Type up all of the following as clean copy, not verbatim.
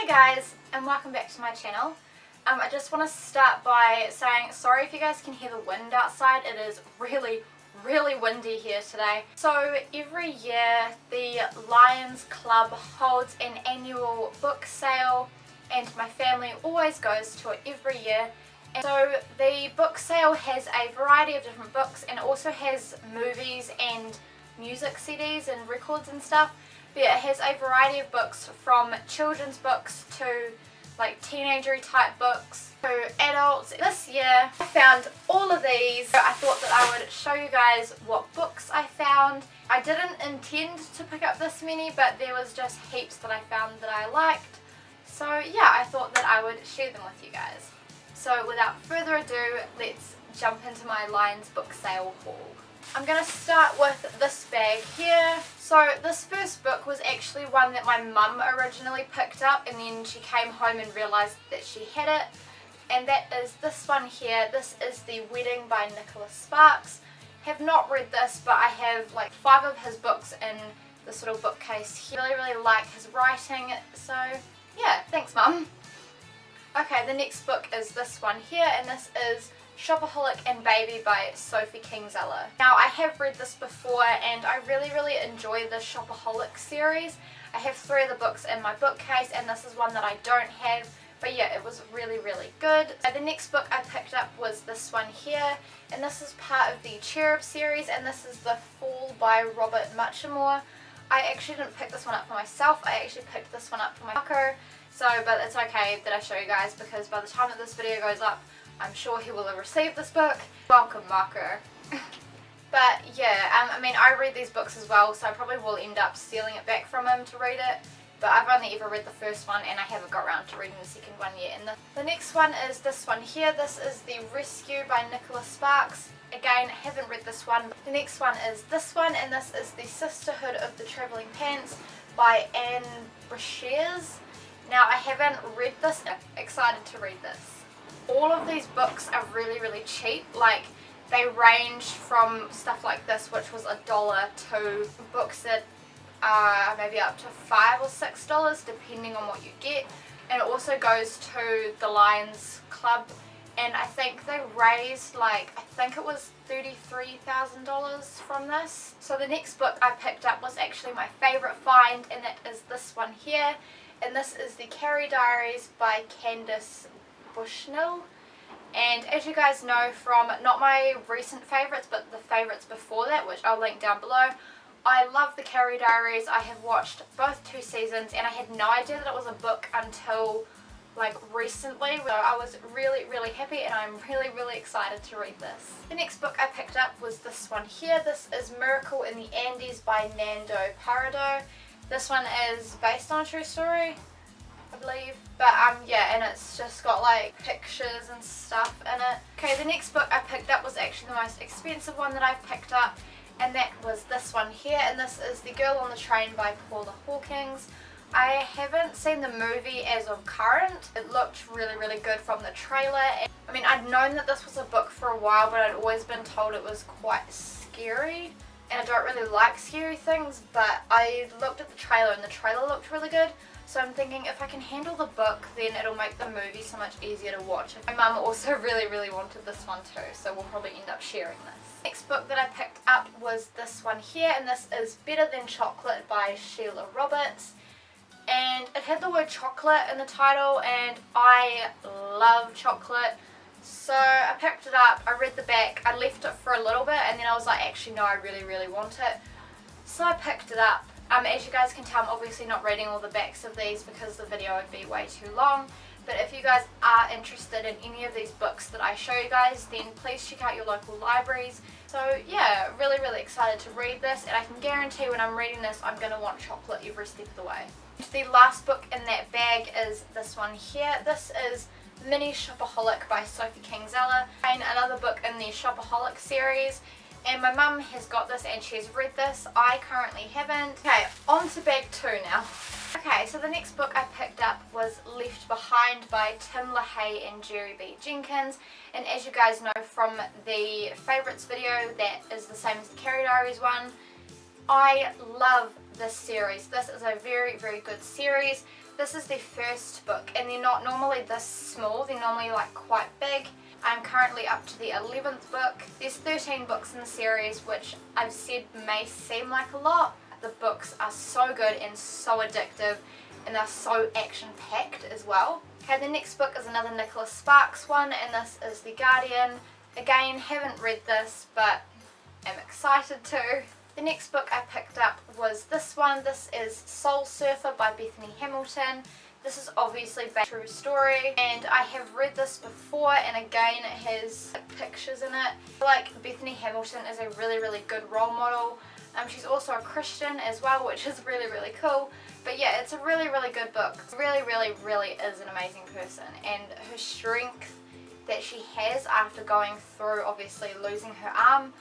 Hi guys, and welcome back to my channel. I just want to start by saying sorry if you guys can hear the wind outside. It is really windy here today. So every year the Lions Club holds an annual book sale and my family always goes to it every year. And so the book sale has a variety of different books and it also has movies and music CDs and records and stuff. But it has a variety of books from children's books to like teenagery type books to adults. This year I found all of these. So I thought that I would show you guys what books I found. I didn't intend to pick up this many, but there was just heaps that I found that I liked. So yeah, I thought that I would share them with you guys. So without further ado, let's jump into my Lions book sale haul. I'm going to start with this bag here. So this first book was actually one that my mum originally picked up and then she came home and realised that she had it. And that is this one here. This is The Wedding by Nicholas Sparks. Have not read this, but I have like 5 of his books in this little bookcase here. Really like his writing, so yeah, thanks Mum. Okay, the next book is this one here, and this is Shopoholic and Baby by Sophie Kinsella. Now I have read this before and I really enjoy the Shopoholic series. I have 3 of the books in my bookcase and this is one that I don't have, but yeah, it was really good. So the next book I picked up was this one here, and this is part of the Cherub series, and this is The Fall by Robert Muchamore. I actually didn't pick this one up for myself, I actually picked this one up for my marker, but it's okay that I show you guys because by the time that this video goes up I'm sure he will have received this book. Welcome, marker. But yeah, I mean, I read these books as well, so I probably will end up stealing it back from him to read it. But I've only ever read the first one and I haven't got around to reading the second one yet. And the next one is this one here. This is The Rescue by Nicholas Sparks. Again, I haven't read this one. The next one is this one, and this is The Sisterhood of the Travelling Pants by Brashares. Now, I haven't read this. I'm excited to read this. All of these books are really cheap. Like, they range from stuff like this, which was $1, to books that are maybe up to $5 or $6 depending on what you get. And it also goes to the Lions Club, and I think they raised like, I think it was $33,000 from this. So the next book I picked up was actually my favourite find, and it is this one here, and this is the Carrie Diaries by Candace Bushnell. And as you guys know from not my recent favourites but the favourites before that, which I'll link down below, I love the Carrie Diaries. I have watched both 2 seasons and I had no idea that it was a book until like recently. So I was really happy and I'm really excited to read this. The next book I picked up was this one here. This is Miracle in the Andes by Nando, Parrado. This one is based on a true story, I believe. But yeah, and it's just got like pictures and stuff in it. Okay, the next book I picked up was actually the most expensive one that I've picked up, and that was this one here, and this is The Girl on the Train by Paula Hawkins. I haven't seen the movie as of current. It looked really good from the trailer. I mean, I'd known that this was a book for a while, but I'd always been told it was quite scary, and I don't really like scary things, but I looked at the trailer and the trailer looked really good. So I'm thinking if I can handle the book, then it'll make the movie so much easier to watch. My mum also really wanted this one too, so we'll probably end up sharing this. Next book that I picked up was this one here, and this is Better Than Chocolate by Sheila Roberts. And it had the word chocolate in the title, and I love chocolate. So I picked it up, I read the back, I left it for a little bit, and then I was like, actually no, I really want it. So I picked it up. As you guys can tell, I'm obviously not reading all the backs of these because the video would be way too long. But if you guys are interested in any of these books that I show you guys, then please check out your local libraries. So yeah, really excited to read this, and I can guarantee when I'm reading this, I'm going to want chocolate every step of the way. The last book in that bag is this one here. This is Mini Shopoholic by Sophie Kinsella, and another book in the Shopoholic series. And my mum has got this and she's read this. I currently haven't. Okay, on to bag 2 now. Okay, so the next book I picked up was Left Behind by LaHaye and Jenkins. And as you guys know from the favourites video, that is the same as the Carrie Diaries one. I love this series. This is a very good series. This is the first book, and they're not normally this small, they're normally like quite big. I'm currently up to the 11th book. There's 13 books in the series, which I've said may seem like a lot. The books are so good and so addictive, and they're so action-packed as well. Okay, the next book is another Nicholas Sparks one, and this is The Guardian. Again, haven't read this, but am excited to. The next book I picked up was this one. This is Soul Surfer by Bethany Hamilton. This is obviously a true story, and I have read this before, and again it has pictures in it. I feel like Bethany Hamilton is a really, really good role model. She's also a Christian as well, which is really, really cool. But yeah, it's a really, really good book. Really, really, really is an amazing person, and her strength that she has after going through obviously losing her arm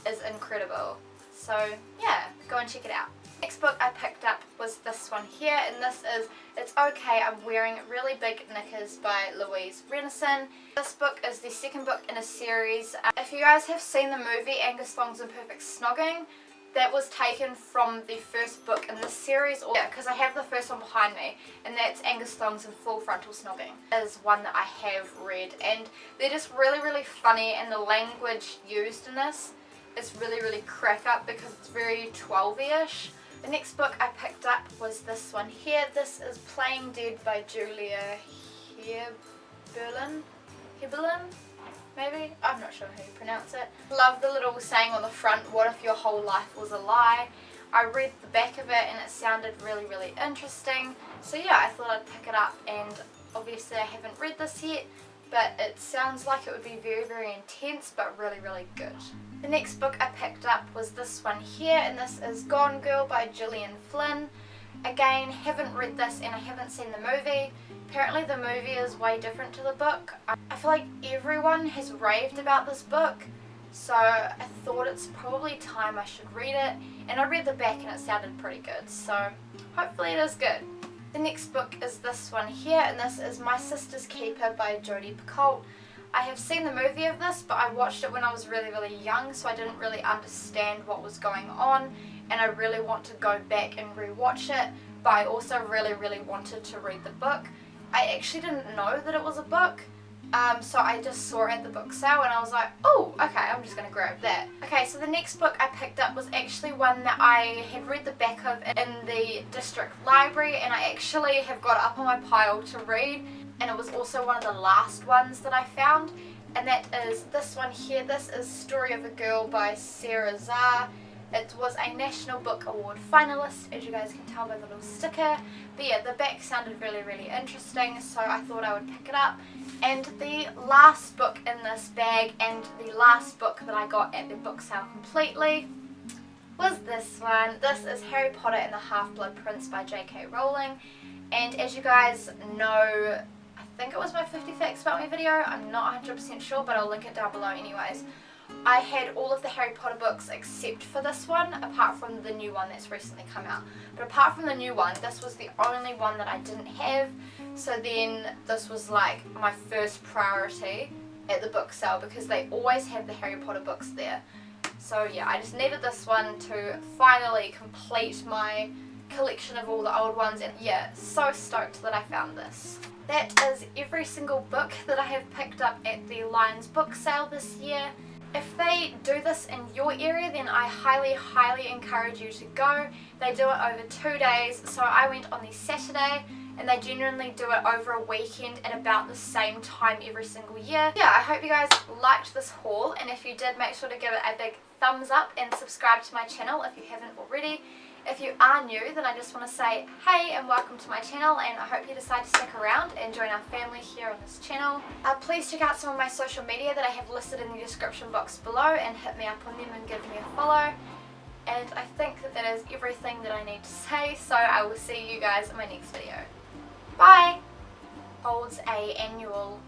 is incredible. So yeah, go and check it out. Next book I picked up was this one here, and this is It's Okay, I'm Wearing Really Big Knickers by Louise Rennison. This book is the second book in a series. If you guys have seen the movie Angus Thongs and Perfect Snogging, that was taken from the first book in this series, because I have the first one behind me, and that's Angus Thongs and Full Frontal Snogging. Is one that I have read, and they're just really, really funny, and the language used in this is really, really crack up because it's very 12-ish. The next book I picked up was this one here. This is Playing Dead by Heaberlin? Maybe? I'm not sure how you pronounce it. Love the little saying on the front, what if your whole life was a lie? I read the back of it and it sounded really, really interesting. So yeah, I thought I'd pick it up, and obviously I haven't read this yet, but it sounds like it would be very, very intense, but really, really good. The next book I picked up was this one here, and this is Gone Girl by Gillian Flynn. Again, haven't read this and I haven't seen the movie. Apparently the movie is way different to the book. I feel like everyone has raved about this book, so I thought it's probably time I should read it, and I read the back and it sounded pretty good, so hopefully it is good. The next book is this one here, and this is My Sister's Keeper by Jodi Picoult. I have seen the movie of this, but I watched it when I was really, really young, so I didn't really understand what was going on, and I really want to go back and rewatch it, but I also really, really wanted to read the book. I actually didn't know that it was a book, so I just saw it at the book sale and I was like, oh, okay, I'm just going to grab that. Okay, so the next book I picked up was actually one that I had read the back of in the district library, and I actually have got it up on my pile to read, and it was also one of the last ones that I found, and that is this one here. This is Story of a Girl by Sara Zarr. It was a National Book Award finalist, as you guys can tell by the little sticker. But yeah, the back sounded really, really interesting, so I thought I would pick it up. And the last book in this bag, and the last book that I got at the book sale completely, was this one. This is Harry Potter and the Half-Blood Prince by J.K. Rowling. And as you guys know, I think it was my 50 Facts About Me video. I'm not 100% sure, but I'll link it down below anyways. I had all of the Harry Potter books except for this one, apart from the new one that's recently come out. But apart from the new one, this was the only one that I didn't have. So then this was like my first priority at the book sale, because they always have the Harry Potter books there. So yeah, I just needed this one to finally complete my collection of all the old ones, and yeah, so stoked that I found this. That is every single book that I have picked up at the Lions book sale this year. If they do this in your area, then I highly, highly encourage you to go. They do it over 2 days, so I went on the Saturday, and they genuinely do it over a weekend at about the same time every single year. Yeah, I hope you guys liked this haul, and if you did, make sure to give it a big thumbs up and subscribe to my channel if you haven't already. If you are new, then I just want to say hey and welcome to my channel, and I hope you decide to stick around and join our family here on this channel. Please check out some of my social media that I have listed in the description box below, and hit me up on them and give me a follow. And I think that that is everything that I need to say, so I will see you guys in my next video. Bye! Holds a annual.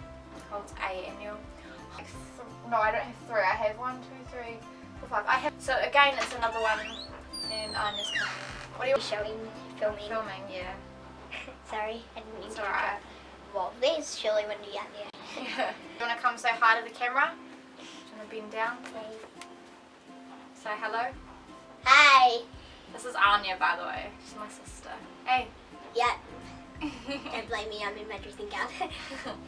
No, I don't have 3. I have 1, 2, 3, 4, 5. I have. So again, it's another one. And I'm just coming. What are you showing? Filming. Filming, yeah. Sorry, I didn't mean it's to. Alright. Well, it's really windy out there. Yeah. You want to come say hi to the camera? Do you want to bend down? Okay. Say hello. Hi. This is Anya, by the way. She's my sister. Hey. Yeah. Don't blame me, I'm in my dressing gown.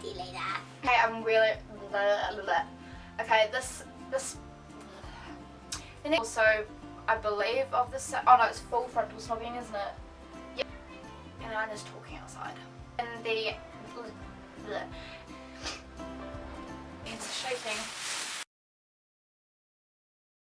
See you later. Okay, I'm really... Okay, this... And also, I believe of this... Oh no, it's full frontal snogging, isn't it? Yep. And I'm just talking outside. And the... Hands are shaking.